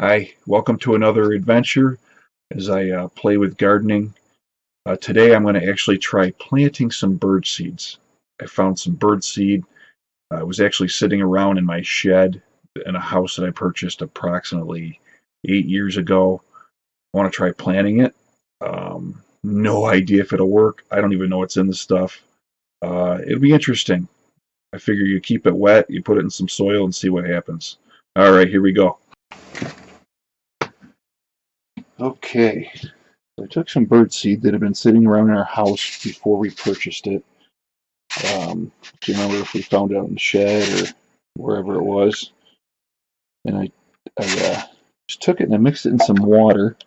Hi, welcome to another adventure as I play with gardening. Today I'm going to actually try planting some bird seeds. I found some bird seed. It was actually sitting around in my shed in a house that I purchased approximately 8 years ago. I want to try planting it. No idea if it'll work. I don't even know what's in the stuff. It'll be interesting. I figure you keep it wet, you put it in some soil and see what happens. All right, here we go. Okay, so I took some bird seed that had been sitting around in our house before we purchased it. Do you remember if we found it out in the shed or wherever it was? And I just took it and I mixed it in some water.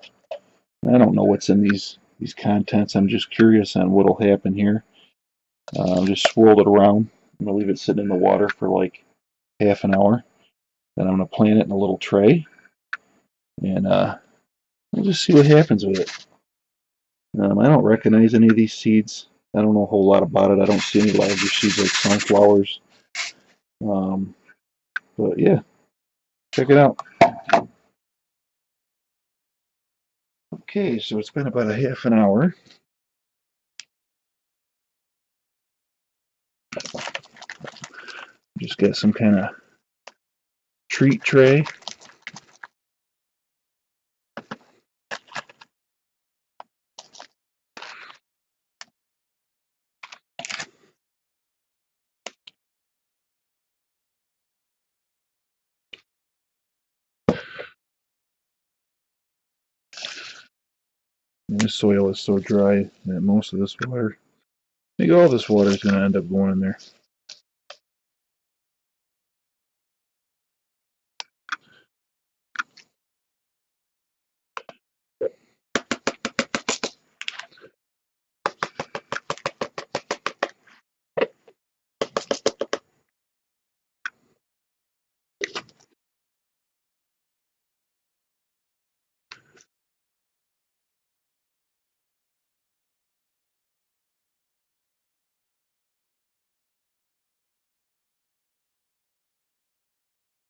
I don't know what's in these contents. I'm just curious on what'll happen here. Just swirled it around. I'm gonna leave it sitting in the water for like half an hour. Then I'm gonna plant it in a little tray, and we'll just see what happens with it. I don't recognize any of these seeds. I don't know a whole lot about it. I don't see any larger seeds like sunflowers. But yeah, check it out. Okay, so it's been about a half an hour. Just got some kind of treat tray. And this soil is so dry that most of this water, I think all this water is going to end up going in there.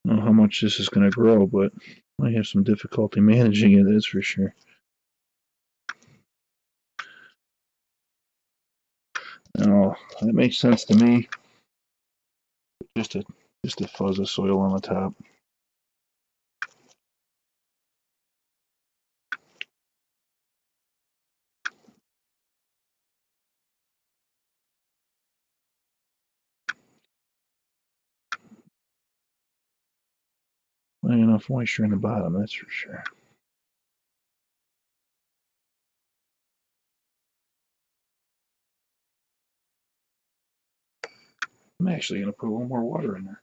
I don't know how much this is going to grow, but I have some difficulty managing it, that's for sure. Oh, that makes sense to me. Just a fuzz of soil on the top. Not enough moisture in the bottom, that's for sure. I'm actually going to put a little more water in there.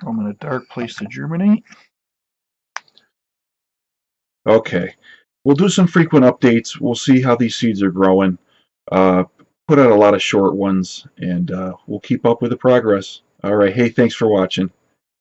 Throw them in a dark place to germinate. Okay, we'll do some frequent updates. We'll see how these seeds are growing. Put out a lot of short ones, and we'll keep up with the progress. All right, hey, thanks for watching.